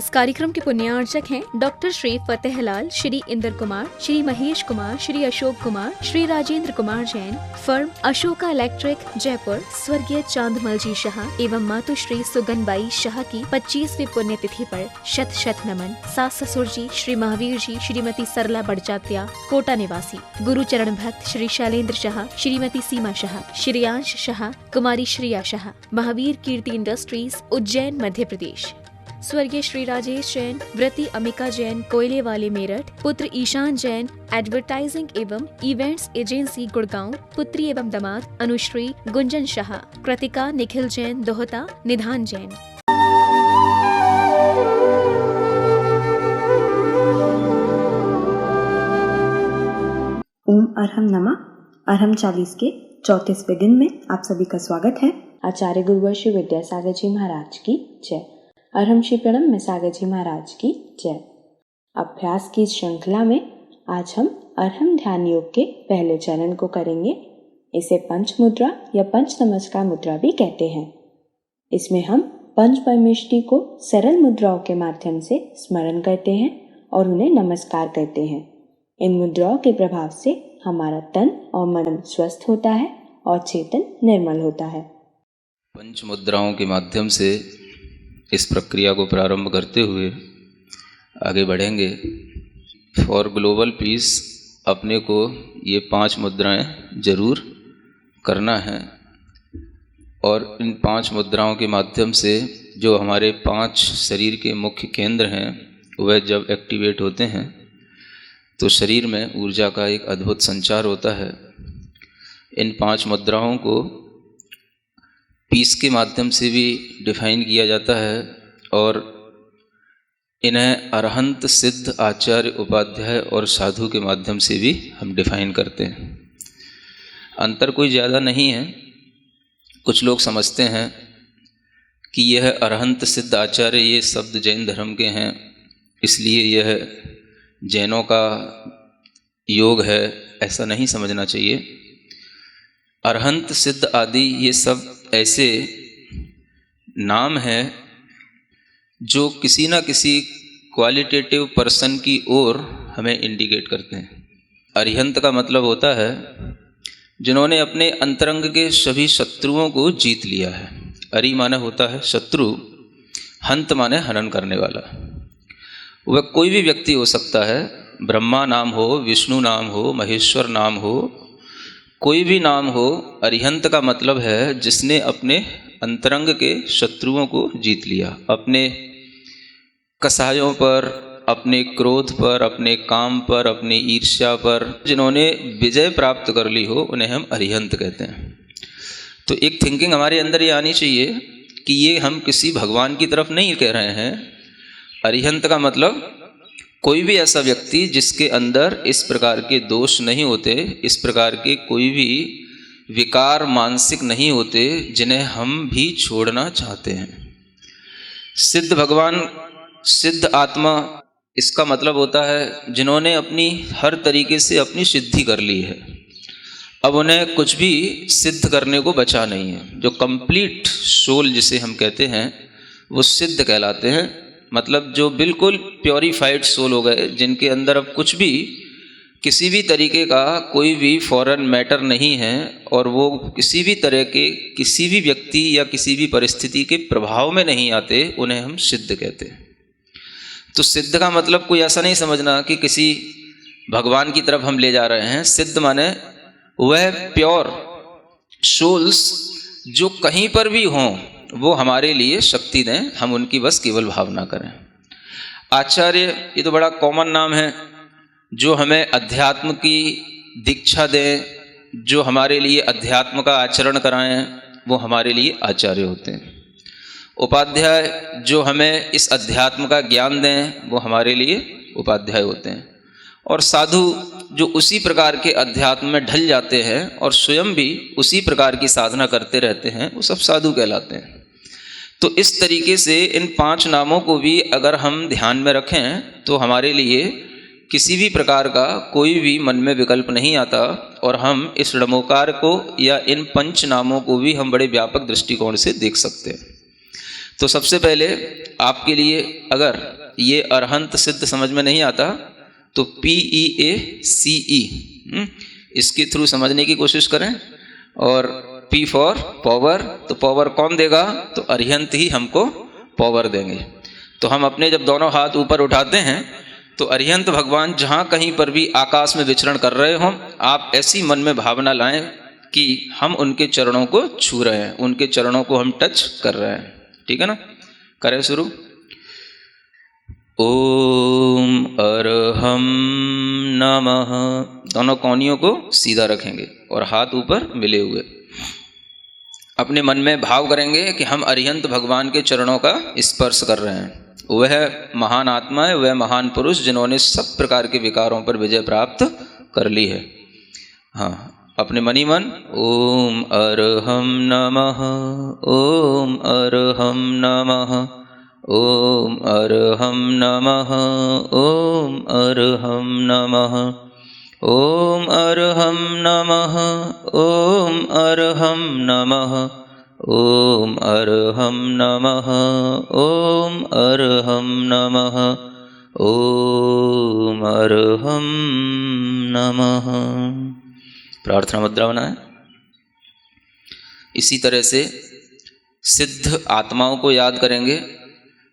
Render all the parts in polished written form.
इस कार्यक्रम के पुण्यार्चक हैं doctor Shri Fatehlal, Shri Indra Kumar, Shri Mahesh Kumar, Shri Ashok Kumar, Shri Rajendra Kumar Jain, firm Ashoka electric Jaipur, स्वर्गीय चांदमल जी शाह एवं मातुश्री सुगनबाई शाह की 25वीं पुण्यतिथि पर शत शत नमन। सास ससुर जी श्री महावीर जी, श्रीमती सरला बड़जात्या कोटा निवासी, गुरुचरण भक्त श्री शैलेंद्र शाह, श्रीमती सीमा शाह, श्रेयांश शाह, कुमारी श्रेया शाह, महावीर कीर्ति इंडस्ट्रीज उज्जैन मध्य प्रदेश। स्वर्गीय श्री राजेश जैन, व्रती अमिका जैन कोयले वाले मेरठ, पुत्र ईशान जैन एडवर्टाइजिंग एवं इवेंट्स एजेंसी गुड़गांव, पुत्री एवं दामाद अनुश्री गुंजन शाह, कृतिका निखिल जैन दोहता, निधान जैन। ओम अरहम नमः। अरहम 40 के 34वें दिन में आप सभी का स्वागत है। आचार्य गुरुवर श्री विद्यासागर जी महाराज की जय। अरहम श्री प्रणम में सागर जी महाराज की जय। अभ्यास की श्रृंखला में आज हम अरहम ध्यान योग के पहले चरण को करेंगे। इसे पंच मुद्रा या पंच नमस्कार मुद्रा भी कहते हैं। इसमें हम पंच परमेष्टि को सरल मुद्राओं के माध्यम से स्मरण करते हैं और उन्हें नमस्कार करते हैं। इन मुद्राओं के प्रभाव से हमारा तन और मन स्वस्थ होता है और चेतन निर्मल होता है। पंच मुद्राओं के माध्यम से इस प्रक्रिया को प्रारंभ करते हुए आगे बढ़ेंगे। फॉर ग्लोबल पीस अपने को ये 5 मुद्राएं जरूर करना है और इन 5 मुद्राओं के माध्यम से जो हमारे 5 शरीर के मुख्य केंद्र हैं वह जब एक्टिवेट होते हैं तो शरीर में ऊर्जा का एक अद्भुत संचार होता है। इन 5 मुद्राओं को पीस के माध्यम से भी डिफाइन किया जाता है और इन्हें अरहंत, सिद्ध, आचार्य, उपाध्याय और साधु के माध्यम से भी हम डिफाइन करते हैं। अंतर कोई ज़्यादा नहीं है। कुछ लोग समझते हैं कि यह अरहंत, सिद्ध, आचार्य ये शब्द जैन धर्म के हैं इसलिए यह जैनों का योग है, ऐसा नहीं समझना चाहिए। अरहंत, सिद्ध आदि ये सब ऐसे नाम हैं जो किसी न किसी क्वालिटेटिव पर्सन की ओर हमें इंडिकेट करते हैं। अरिहंत का मतलब होता है जिन्होंने अपने अंतरंग के सभी शत्रुओं को जीत लिया है। अरि माने होता है शत्रु, हंत माने हनन करने वाला। वह कोई भी व्यक्ति हो सकता है, ब्रह्मा नाम हो, विष्णु नाम हो, महेश्वर नाम हो, कोई भी नाम हो। अरिहंत का मतलब है जिसने अपने अंतरंग के शत्रुओं को जीत लिया। अपने कसायों पर, अपने क्रोध पर, अपने काम पर, अपनी ईर्ष्या पर जिन्होंने विजय प्राप्त कर ली हो उन्हें हम अरिहंत कहते हैं। तो एक थिंकिंग हमारे अंदर ये आनी चाहिए कि ये हम किसी भगवान की तरफ नहीं कह रहे हैं। अरिहंत का मतलब कोई भी ऐसा व्यक्ति जिसके अंदर इस प्रकार के दोष नहीं होते, इस प्रकार के कोई भी विकार मानसिक नहीं होते जिन्हें हम भी छोड़ना चाहते हैं। सिद्ध भगवान, सिद्ध आत्मा, इसका मतलब होता है जिन्होंने अपनी हर तरीके से अपनी सिद्धि कर ली है। अब उन्हें कुछ भी सिद्ध करने को बचा नहीं है। जो कंप्लीट सोल जिसे हम कहते हैं वो सिद्ध कहलाते हैं। मतलब जो बिल्कुल प्योरीफाइड सोल हो गए, जिनके अंदर अब कुछ भी किसी भी तरीके का कोई भी फॉरेन मैटर नहीं है और वो किसी भी तरह के किसी भी व्यक्ति या किसी भी परिस्थिति के प्रभाव में नहीं आते, उन्हें हम सिद्ध कहते हैं। तो सिद्ध का मतलब कोई ऐसा नहीं समझना कि किसी भगवान की तरफ हम ले जा रहे हैं। सिद्ध माने वह प्योर सोल्स जो कहीं पर भी हों वो हमारे लिए शक्ति दें, हम उनकी बस केवल भावना करें। आचार्य ये तो बड़ा कॉमन नाम है, जो हमें अध्यात्म की दीक्षा दें, जो हमारे लिए अध्यात्म का आचरण कराएं, वो हमारे लिए आचार्य होते हैं। उपाध्याय जो हमें इस अध्यात्म का ज्ञान दें, वो हमारे लिए उपाध्याय होते हैं। और साधु जो उसी प्रकार के अध्यात्म में ढल जाते हैं और स्वयं भी उसी प्रकार की साधना करते रहते हैं, वो सब साधु कहलाते हैं। तो इस तरीके से इन 5 नामों को भी अगर हम ध्यान में रखें तो हमारे लिए किसी भी प्रकार का कोई भी मन में विकल्प नहीं आता और हम इस षडमोकार को या इन 5 नामों को भी हम बड़े व्यापक दृष्टिकोण से देख सकते हैं। तो सबसे पहले आपके लिए अगर ये अरहंत सिद्ध समझ में नहीं आता तो PEACE इसके थ्रू समझने की कोशिश करें। और P फॉर पावर, तो पावर कौन देगा? तो अरिहंत ही हमको पावर देंगे। तो हम अपने जब दोनों हाथ ऊपर उठाते हैं तो अरिहंत भगवान जहाँ कहीं पर भी आकाश में विचरण कर रहे हों, आप ऐसी मन में भावना लाएं कि हम उनके चरणों को छू रहे हैं, उनके चरणों को हम टच कर रहे हैं। ठीक है ना? करें शुरू। ओम अरहम नमः। दोनों कोहनियों को सीधा रखेंगे और हाथ ऊपर मिले हुए। अपने मन में भाव करेंगे कि हम अरिहंत भगवान के चरणों का स्पर्श कर रहे हैं। वह महान आत्मा है, वह महान पुरुष जिन्होंने सब प्रकार के विकारों पर विजय प्राप्त कर ली है। हाँ, अपने मनी मन ओम अरहम नमः, ओम अरहम नमः, ओम अरहम नमः, ओम अरहम नमः, ओम अरहम नमः, ओम अरहम नमः, ओम अरहम नमः, ओम अरहम नमः, ओम अरहम नमः। प्रार्थना मुद्रा बनाएं। इसी तरह से सिद्ध आत्माओं को याद करेंगे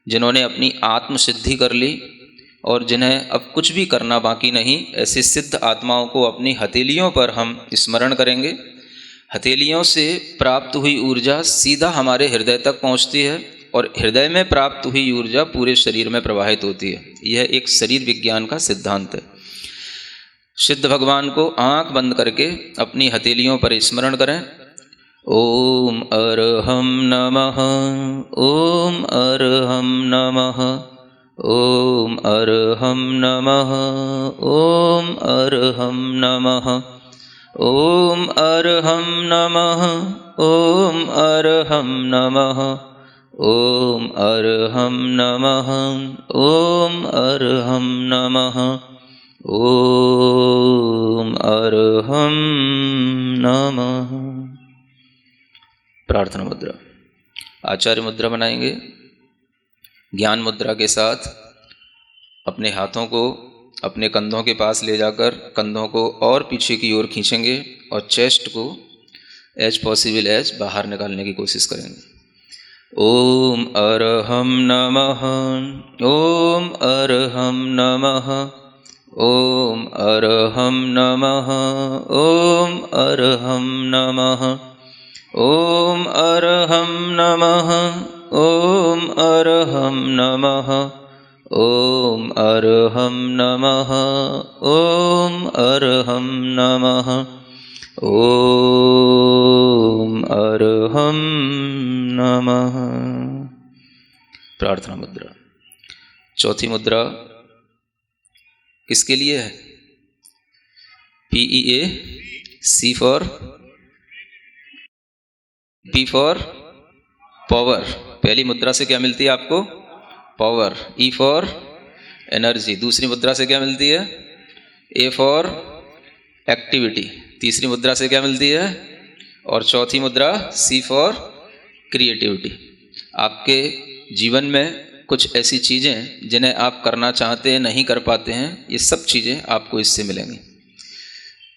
जिन्होंने अपनी आत्म सिद्धि कर ली और जिन्हें अब कुछ भी करना बाकी नहीं। ऐसे सिद्ध आत्माओं को अपनी हथेलियों पर हम स्मरण करेंगे। हथेलियों से प्राप्त हुई ऊर्जा सीधा हमारे हृदय तक पहुंचती है और हृदय में प्राप्त हुई ऊर्जा पूरे शरीर में प्रवाहित होती है। यह एक शरीर विज्ञान का सिद्धांत है। सिद्ध भगवान को आंख बंद करके अपनी हथेलियों पर स्मरण करें। ओम अरहम नमः, ओम अरहम नमः, ओम अरहम नमः, ओम अरहम नमः, ओम अरहम नमः, ओम अरहम नमः, ओम अरहम नमः, ओम अरहम नमः, ओम अरहम नमः। प्रार्थना मुद्रा। आचार्य मुद्रा बनाएंगे। ज्ञान मुद्रा के साथ अपने हाथों को अपने कंधों के पास ले जाकर कंधों को और पीछे की ओर खींचेंगे और चेस्ट को एज पॉसिबल एज बाहर निकालने की कोशिश करेंगे। ओम अरहम नमः, ओम अरहम नमः, ओम अरहम नमः, ओम अरहम नमः, ओम अरहम नमः, ओम अरहम नमः, ओम अरहम नमः, ओम अरहम नमः, ओम अरहम नमः। प्रार्थना मुद्रा। चौथी मुद्रा किसके लिए है? PEAC for P for power. पहली मुद्रा से क्या मिलती है आपको? पावर। E for energy. दूसरी मुद्रा से क्या मिलती है? A for activity. तीसरी मुद्रा से क्या मिलती है? और चौथी मुद्रा C फॉर क्रिएटिविटी। आपके जीवन में कुछ ऐसी चीज़ें जिन्हें आप करना चाहते हैं नहीं कर पाते हैं, ये सब चीज़ें आपको इससे मिलेंगी।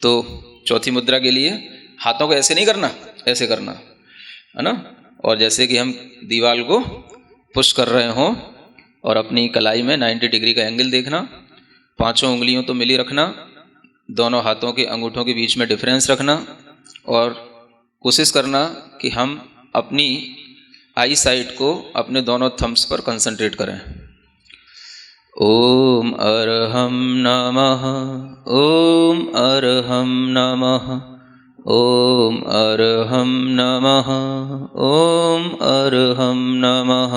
तो चौथी मुद्रा के लिए हाथों को ऐसे नहीं करना, ऐसे करना है ना। और जैसे कि हम दीवार को पुश कर रहे हों और अपनी कलाई में 90 डिग्री का एंगल देखना। पांचों उंगलियों तो मिली रखना, दोनों हाथों के अंगूठों के बीच में डिफरेंस रखना और कोशिश करना कि हम अपनी आई साइट को अपने दोनों थम्स पर कंसंट्रेट करें। ओम अरहम नमः, ओम अरहम नमः, ओम अरहम नमः, ओम अरहम नमः,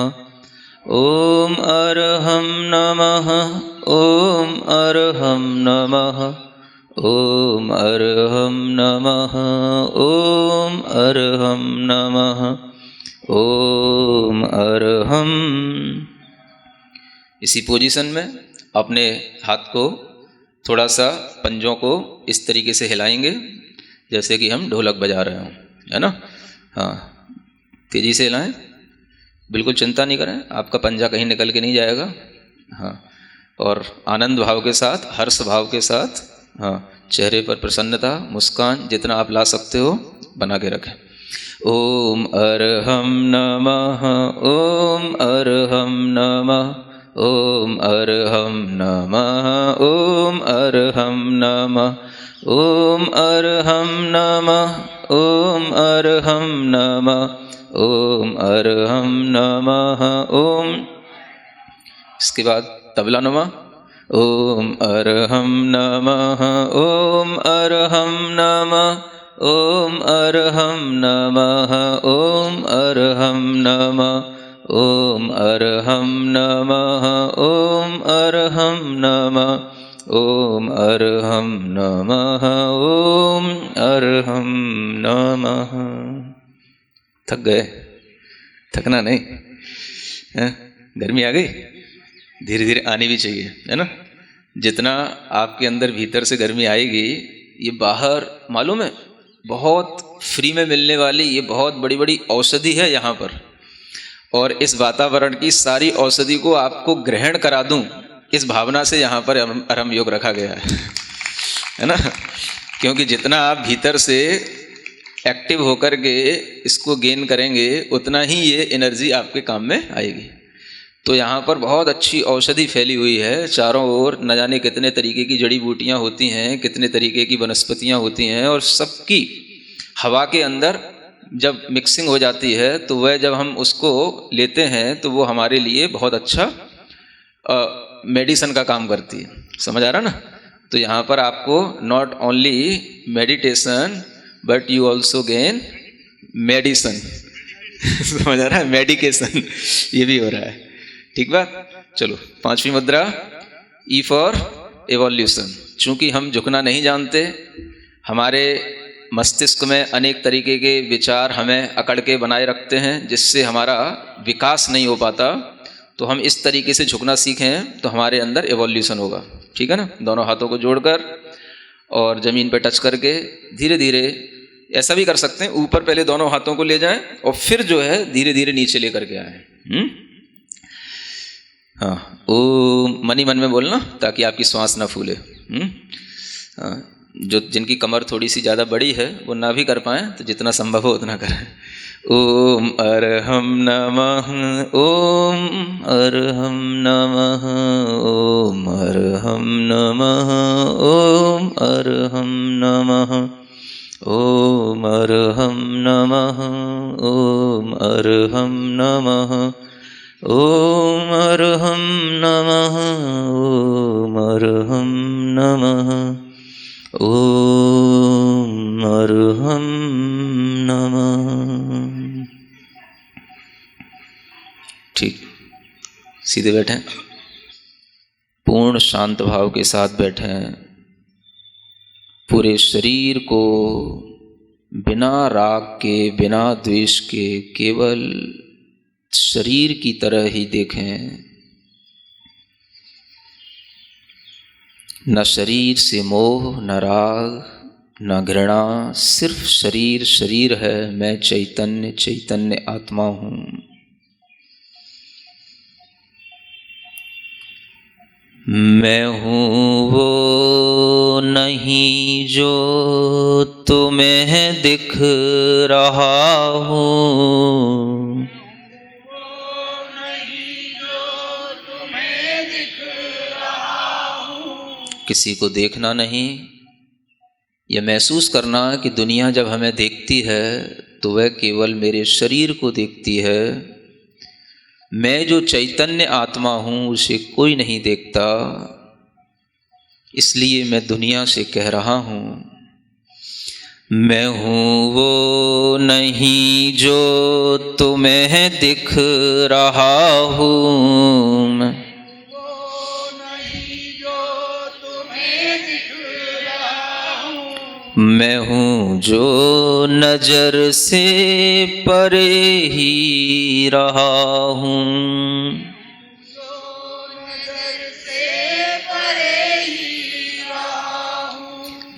ओम अरहम नमः, ओम अरहम नमः, ओम अरहम नमः, ओम अरहम नमः, ओम अरहम। इसी पोजीशन में अपने हाथ को थोड़ा सा पंजों को इस तरीके से हिलाएंगे जैसे कि हम ढोलक बजा रहे हों, है ना। हाँ, तेजी से हिलाएं। बिल्कुल चिंता नहीं करें, आपका पंजा कहीं निकल के नहीं जाएगा। हाँ, और आनंद भाव के साथ, हर्ष भाव के साथ, हाँ, चेहरे पर प्रसन्नता, मुस्कान जितना आप ला सकते हो बना के रखें। ओम अर्हं नमः, ओम अर्हं नमः, ओम अर्हं नमः, ओम अर्हं नमः, ओम अर्हं नमः, ओम अर्हं नमः, ओम अर्हं नमः, ओम। इसके बाद तबला नुमा। ओम अर्हं नमः, ओम अर्हं नमः, ओम अर्हं नमः, ओम अर्हं नमः, ओम अर्हं नमः, ओम अर्हं नमः, ओम अर्हं नमः, ओम अर्हं नमः। थक गए? थकना नहीं है? गर्मी आ गई? धीरे धीरे आनी भी चाहिए, है ना। जितना आपके अंदर भीतर से गर्मी आएगी, ये बाहर मालूम है बहुत फ्री में मिलने वाली ये बहुत बड़ी बड़ी औषधि है यहाँ पर, और इस वातावरण की सारी औषधि को आपको ग्रहण करा दूं, इस भावना से यहाँ पर अर्हं योग रखा गया है ना। क्योंकि जितना आप भीतर से एक्टिव होकर के इसको गेन करेंगे, उतना ही ये एनर्जी आपके काम में आएगी। तो यहाँ पर बहुत अच्छी औषधि फैली हुई है चारों ओर, न जाने कितने तरीके की जड़ी बूटियाँ होती हैं, कितने तरीके की वनस्पतियाँ होती हैं, और सबकी हवा के अंदर जब मिक्सिंग हो जाती है तो वह जब हम उसको लेते हैं तो वो हमारे लिए बहुत अच्छा मेडिसिन का काम करती है। समझ आ रहा ना। तो यहाँ पर आपको not only meditation but you also gain medicine. समझ आ रहा है, मेडिकेशन ये भी हो रहा है। ठीक बात। चलो, पांचवी मुद्रा, ई फॉर एवोल्यूशन। चूंकि हम झुकना नहीं जानते, हमारे मस्तिष्क में अनेक तरीके के विचार हमें अकड़ के बनाए रखते हैं, जिससे हमारा विकास नहीं हो पाता। तो हम इस तरीके से झुकना सीखें तो हमारे अंदर एवोल्यूशन होगा। ठीक है ना। दोनों हाथों को जोड़कर और ज़मीन पर टच करके धीरे धीरे, ऐसा भी कर सकते हैं, ऊपर पहले दोनों हाथों को ले जाएं और फिर जो है धीरे धीरे नीचे लेकर के आए। हाँ, ओम मन ही मन में बोलना ताकि आपकी श्वास ना फूले। हाँ, जो जिनकी कमर थोड़ी सी ज़्यादा बड़ी है वो ना भी कर पाएँ तो जितना संभव हो उतना करें। ओम अर्हं नमः, ओम अर्हं नमः, ओम अर्हं नमः, ओम अर्हं नमः, ओम अर्हं नमः, ओम अर्हं नमः, ओम अर्हं नमः, ओम अर्हं नमः, ओम अर्हं नमः। ठीक, सीधे बैठें, पूर्ण शांत भाव के साथ बैठें। पूरे शरीर को बिना राग के, बिना द्वेष के, केवल शरीर की तरह ही देखें। न शरीर से मोह, न राग, न घृणा, सिर्फ शरीर शरीर है। मैं चैतन्य चैतन्य आत्मा हूँ। मैं हूँ वो नहीं जो तुम्हें दिख रहा हूँ। किसी को देखना नहीं, यह महसूस करना कि दुनिया जब हमें देखती है तो वह केवल मेरे शरीर को देखती है। मैं जो चैतन्य आत्मा हूँ उसे कोई नहीं देखता, इसलिए मैं दुनिया से कह रहा हूँ, मैं हूँ वो नहीं जो तुम्हें दिख रहा हूँ। मैं हूँ जो नजर से परे ही रहा हूँ।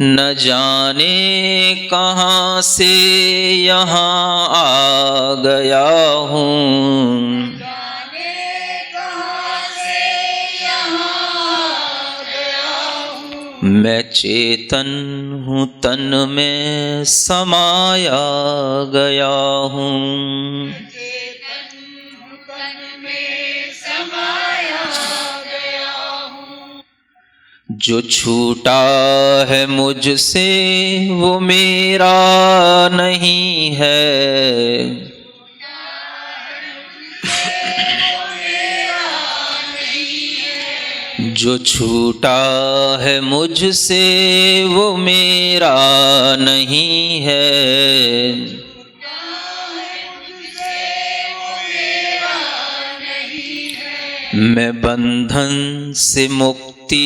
न जाने कहाँ से यहाँ आ गया हूँ। मैं चेतन हूँ, तन में समाया गया हूँ। जो छूटा है मुझसे वो मेरा नहीं है। जो छूटा है मुझसे वो मेरा नहीं है। मैं बंधन से मुक्ति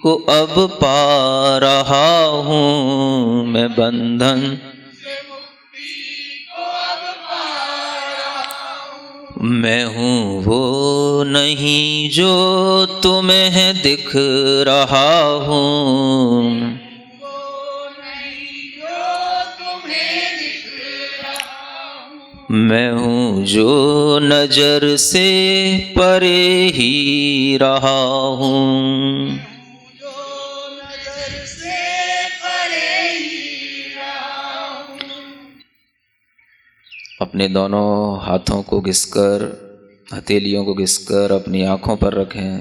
को अब पा रहा हूँ। मैं बंधन मैं हूँ वो नहीं जो तुम्हें दिख रहा हूँ। मैं हूँ जो नजर से परे ही रहा हूँ। अपने दोनों हाथों को घिसकर, हथेलियों को घिसकर अपनी आंखों पर रखें।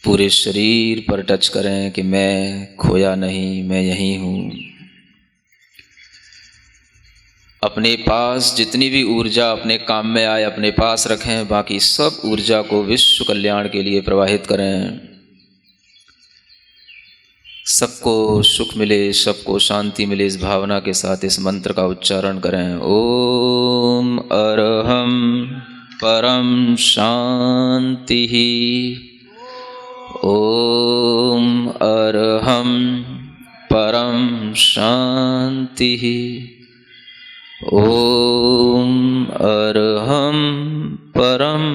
पूरे शरीर पर टच करें कि मैं खोया नहीं, मैं यहीं हूँ। अपने पास जितनी भी ऊर्जा अपने काम में आए अपने पास रखें। बाकी सब ऊर्जा को विश्व कल्याण के लिए प्रवाहित करें। सबको सुख मिले, सबको शांति मिले, इस भावना के साथ इस मंत्र का उच्चारण करें। ओम अरहम परम शांति। ओम अरहम परम शांति। ओम अरहम परम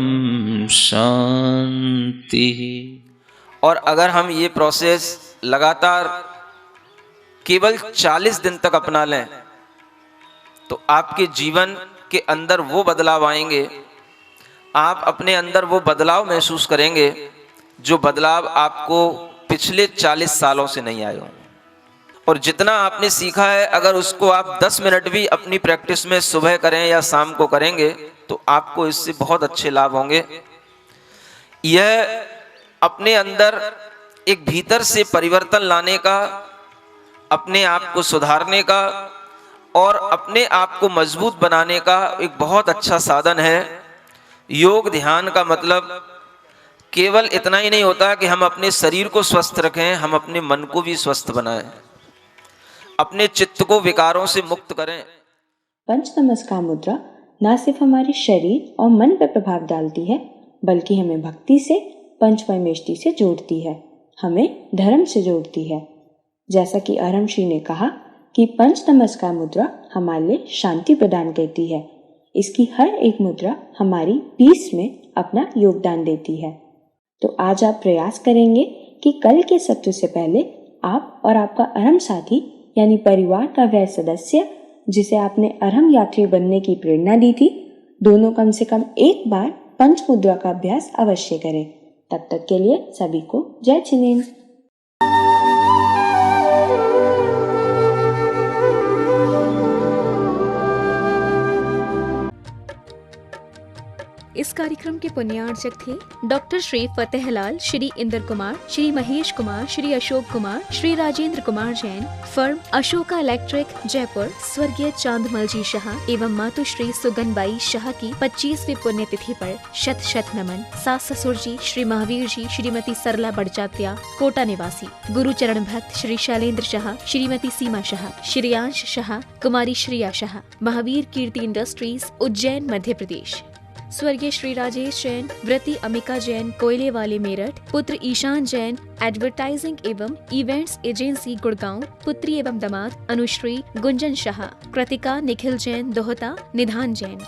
शांति। और अगर हम ये प्रोसेस लगातार केवल 40 दिन तक अपना लें तो आपके जीवन के अंदर वो बदलाव आएंगे। आप अपने अंदर वो बदलाव महसूस करेंगे जो बदलाव आपको पिछले 40 सालों से नहीं आए हों। और जितना आपने सीखा है अगर उसको आप 10 मिनट भी अपनी प्रैक्टिस में सुबह करें या शाम को करेंगे तो आपको इससे बहुत अच्छे लाभ होंगे। यह अपने अंदर एक भीतर से परिवर्तन लाने का, अपने आप को सुधारने का और अपने आप को मजबूत बनाने का एक बहुत अच्छा साधन है। योग ध्यान का मतलब केवल इतना ही नहीं होता कि हम अपने शरीर को स्वस्थ रखें, हम अपने मन को भी स्वस्थ बनाएं, अपने चित्त को विकारों से मुक्त करें। पंच नमस्कार मुद्रा न सिर्फ हमारे शरीर और मन पर प्रभाव डालती है बल्कि हमें भक्ति से, पंच परमेष्टि से जोड़ती है, हमें धर्म से जोड़ती है। जैसा कि अरहम ने कहा कि पंच नमस्कार मुद्रा हमारे लिए शांति प्रदान करती है। इसकी हर एक मुद्रा हमारी पीस में अपना योगदान देती है। तो आज आप प्रयास करेंगे कि कल के सत्र से पहले आप और आपका अरहम साथी यानी परिवार का वह सदस्य जिसे आपने अरहम यात्री बनने की प्रेरणा दी थी, दोनों कम से कम एक बार पंच मुद्रा का अभ्यास अवश्य करें। तब तक के लिए सभी को जय जिनेन्द्र। इस कार्यक्रम के पुण्यार्चक थे doctor Shri Fatehlal, Shri Inder Kumar, Shri Mahesh Kumar, Shri Ashok Kumar, Shri Rajendra Kumar Jain, firm Ashoka electric Jaipur, स्वर्गीय चांदमल जी शाह एवं मातुश्री सुगनबाई शाह की 25वीं पुण्यतिथि पर शत शत नमन। सास ससुर जी श्री महावीर जी, श्रीमती सरला बड़जात्या कोटा निवासी, गुरु चरण भक्त श्री शैलेंद्र शाह, श्रीमती सीमा शाह, श्रेयांश शाह, कुमारी श्रिया शाह, महावीर कीर्ति इंडस्ट्रीज उज्जैन मध्य प्रदेश। स्वर्गीय श्री राजेश जैन, व्रती अमिका जैन कोयले वाले मेरठ, पुत्र ईशान जैन एडवर्टाइजिंग एवं इवेंट्स एजेंसी गुड़गांव, पुत्री एवं दामाद अनुश्री गुंजन शाह, कृतिका निखिल जैन दोहता, निधान जैन।